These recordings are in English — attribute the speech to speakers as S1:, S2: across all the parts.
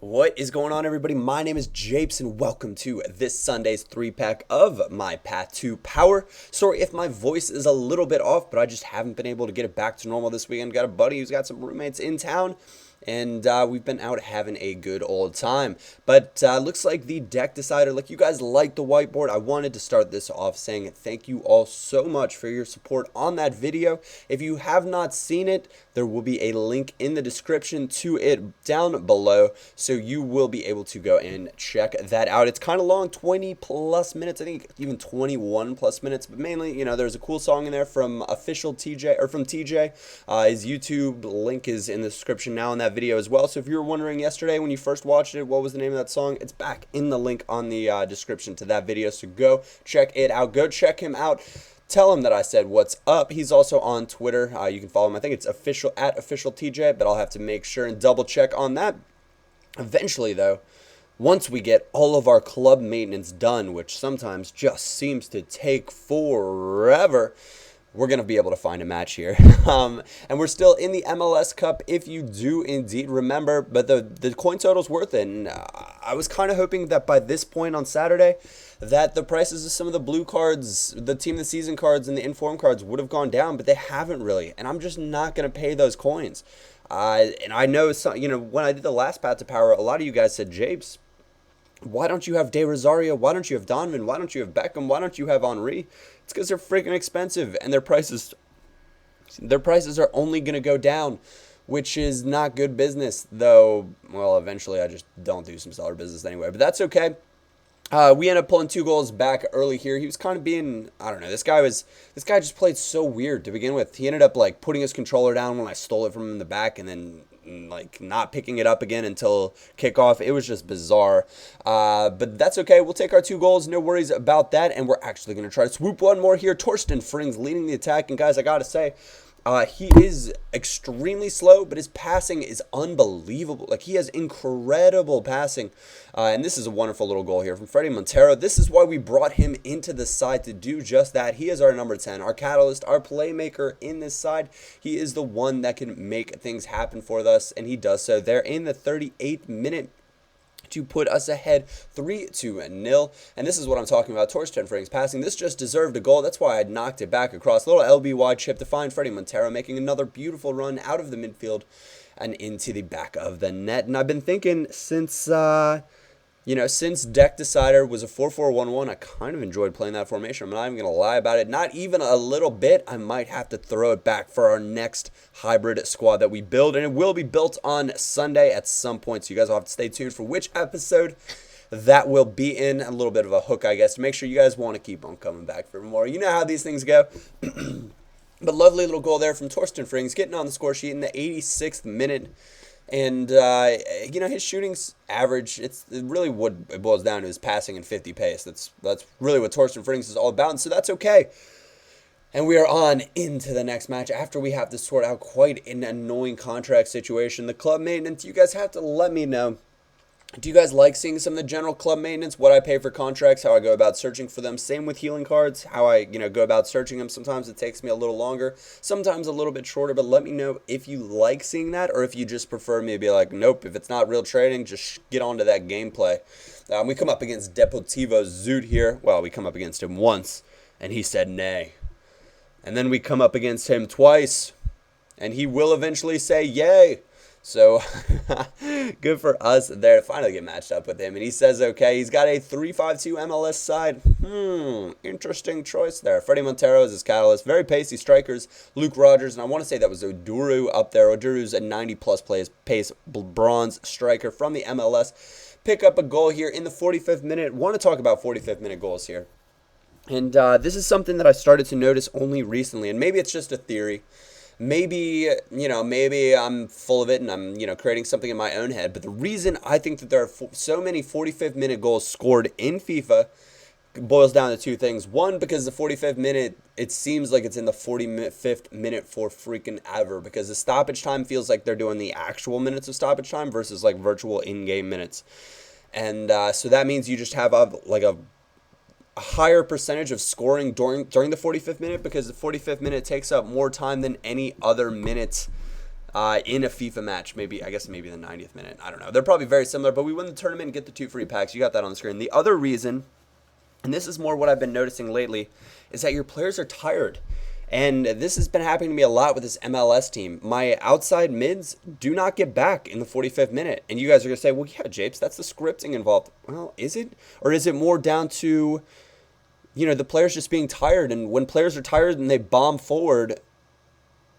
S1: What is going on, everybody? My name is Japes, and welcome to this Sunday's 3-pack of my Path to Power. Sorry if my voice is a little bit off, but I just haven't been able to get it back to normal this weekend. Got a buddy who's got some roommates in town, and we've been out having a good old time. But looks like the deck decider, like you guys like the whiteboard. I wanted to start this off saying thank you all so much for your support on that video. If you have not seen it, there will be a link in the description to it down below, so you will be able to go and check that out. It's kind of long, 20 plus minutes, I think even 21 plus minutes, but mainly, you know, there's a cool song in there from official TJ, or from TJ. His YouTube link is in the description now in that video as well. So if you were wondering yesterday when you first watched it, what was the name of that song, it's back in the link on the description to that video. So go check it out. Go check him out. Tell him that I said what's up. He's also on Twitter. You can follow him. I think it's official @officialTJ, but I'll have to make sure and double check on that. Eventually, though, once we get all of our club maintenance done, which sometimes just seems to take forever, we're going to be able to find a match here. And we're still in the MLS Cup, if you do indeed remember, but the coin total's worth it. And I was kind of hoping that by this point on Saturday, that the prices of some of the blue cards, the team of the season cards, and the inform cards would have gone down, but they haven't really. And I'm just not going to pay those coins. And I know, when I did the last Path to Power, a lot of you guys said, Japes, why don't you have De Rosario? Why don't you have Donovan? Why don't you have Beckham? Why don't you have Henry? It's because they're freaking expensive, and their prices are only going to go down, which is not good business, though. Well, eventually I just don't do some seller business anyway, but that's okay. We ended up pulling 2 goals back early here. He was kind of being, I don't know, this guy just played so weird to begin with. He ended up like putting his controller down when I stole it from him in the back, and then like not picking it up again until kickoff. It was just bizarre. But that's okay. We'll take our 2 goals. No worries about that. And we're actually going to try to swoop one more here. Torsten Frings leading the attack. And guys, I got to say, he is extremely slow, but his passing is unbelievable. Like, he has incredible passing. And this is a wonderful little goal here from Fredy Montero. This is why we brought him into the side, to do just that. He is our number 10, our catalyst, our playmaker in this side. He is the one that can make things happen for us, and he does so there in the 38th minute to put us ahead 3-0. And this is what I'm talking about. Torsten Frings passing. This just deserved a goal. That's why I knocked it back across. A little LBY chip to find Fredy Montero, making another beautiful run out of the midfield and into the back of the net. And I've been thinking since Deck Decider was a 4-4-1-1, I kind of enjoyed playing that formation. I'm not even going to lie about it. Not even a little bit. I might have to throw it back for our next hybrid squad that we build. And it will be built on Sunday at some point. So you guys will have to stay tuned for which episode that will be in. A little bit of a hook, I guess, to make sure you guys want to keep on coming back for more. You know how these things go. But lovely little goal there from Torsten Frings, getting on the score sheet in the 86th minute. And, his shooting's average. It's really what it boils down to is passing and 50 pace. That's really what Torsten Frings is all about, and so that's okay. And we are on into the next match after we have to sort out quite an annoying contract situation. The club maintenance, you guys have to let me know. Do you guys like seeing some of the general club maintenance, what I pay for contracts, how I go about searching for them? Same with healing cards, how I go about searching them. Sometimes it takes me a little longer, sometimes a little bit shorter, but let me know if you like seeing that or if you just prefer me to be like, nope, if it's not real trading, just get onto that gameplay. We come up against Deportivo Zoot here. Well, we come up against him once, and he said nay. And then we come up against him twice, and he will eventually say yay. So, good for us there to finally get matched up with him. And he says, okay, he's got a 3-5-2 MLS side. Interesting choice there. Fredy Montero is his catalyst. Very pacey strikers. Luke Rogers, and I want to say that was Oduru up there. Oduru's a 90-plus pace bronze striker from the MLS. Pick up a goal here in the 45th minute. Want to talk about 45th-minute goals here. And this is something that I started to notice only recently, and maybe it's just a theory. Maybe I'm full of it and I'm, creating something in my own head. But the reason I think that there are so many 45th-minute goals scored in FIFA boils down to 2 things. One, because the 45th minute, it seems like it's in the 45th minute for freaking ever. Because the stoppage time feels like they're doing the actual minutes of stoppage time versus like virtual in-game minutes. And so that means you just have a higher percentage of scoring during the 45th minute, because the 45th minute takes up more time than any other minute in a FIFA match. Maybe, I guess maybe the 90th minute. I don't know. They're probably very similar, but we win the tournament and get the 2 free packs. You got that on the screen. The other reason, and this is more what I've been noticing lately, is that your players are tired. And this has been happening to me a lot with this MLS team. My outside mids do not get back in the 45th minute. And you guys are going to say, well, yeah, Japes, that's the scripting involved. Well, is it? Or is it more down to, the players just being tired? And when players are tired and they bomb forward,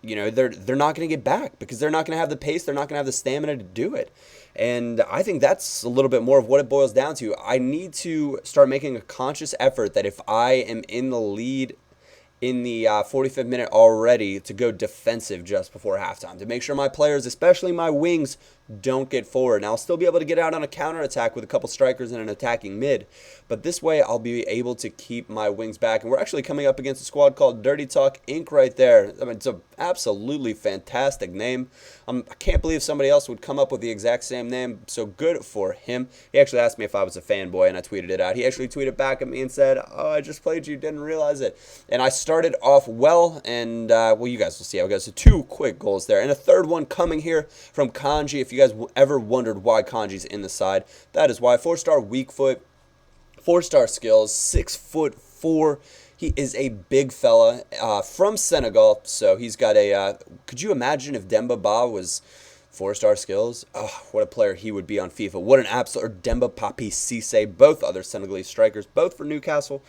S1: they're not going to get back because they're not going to have the pace. They're not going to have the stamina to do it. And I think that's a little bit more of what it boils down to. I need to start making a conscious effort that if I am in the lead in the 45th minute already, to go defensive just before halftime, to make sure my players, especially my wings, don't get forward. And I'll still be able to get out on a counterattack with a couple strikers and an attacking mid. But this way, I'll be able to keep my wings back. And we're actually coming up against a squad called Dirty Talk Inc. right there. I mean, it's an absolutely fantastic name. I can't believe somebody else would come up with the exact same name. So good for him. He actually asked me if I was a fanboy, and I tweeted it out. He actually tweeted back at me and said, "Oh, I just played you, didn't realize it." And I started off well, and well, you guys will see how it goes. So 2 quick goals there, and a third one coming here from Kanji. If you guys ever wondered why Kanji's in the side, that is why. 4-star weak foot, 4-star skills, 6'4". He is a big fella from Senegal, so he's got a. Could you imagine if Demba Ba was 4-star skills? Oh, what a player he would be on FIFA. What an absolute. Or Demba Papi Cisse, both other Senegalese strikers, both for Newcastle.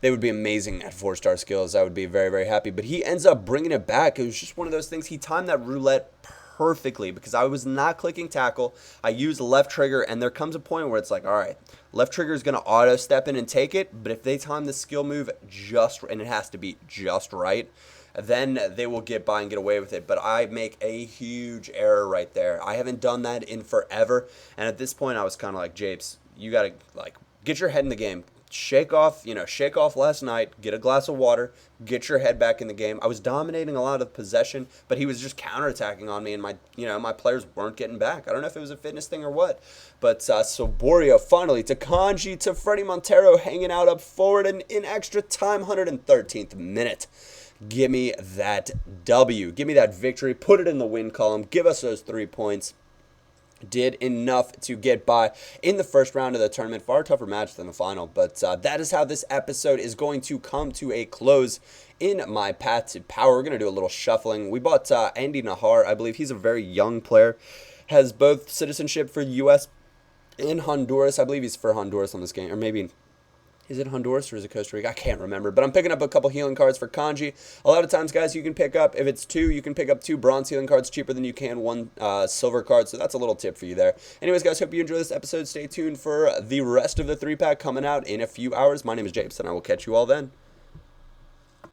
S1: They would be amazing at 4-star skills. I would be very, very happy. But he ends up bringing it back. It was just one of those things. He timed that roulette perfectly because I was not clicking tackle. I used left trigger, and there comes a point where it's like, all right, left trigger is going to auto step in and take it, but if they time the skill move just, and it has to be just right, then they will get by and get away with it. But I make a huge error right there. I haven't done that in forever, and at this point I was kind of like, Japes, you got to get your head in the game. Shake off last night, get a glass of water, get your head back in the game. I was dominating a lot of possession, but he was just counterattacking on me, and my players weren't getting back. I don't know if it was a fitness thing or what, but so Borio finally to Kanji to Freddie Montero hanging out up forward, and in extra time, 113th minute. Give me that W. Give me that victory. Put it in the win column. Give us those 3 points. Did enough to get by in the first round of the tournament. Far tougher match than the final, but that is how this episode is going to come to a close in my path to power. We're going to do a little shuffling. We bought Andy Nahar. I believe he's a very young player, has both citizenship for U.S. and Honduras. I believe he's for Honduras on this game, or maybe is it Honduras or is it Costa Rica? I can't remember, but I'm picking up a couple healing cards for Kanji. A lot of times, guys, you can pick up, if it's 2, you can pick up 2 bronze healing cards cheaper than you can 1 silver card, so that's a little tip for you there. Anyways, guys, hope you enjoy this episode. Stay tuned for the rest of the 3-pack coming out in a few hours. My name is Japes, and I will catch you all then.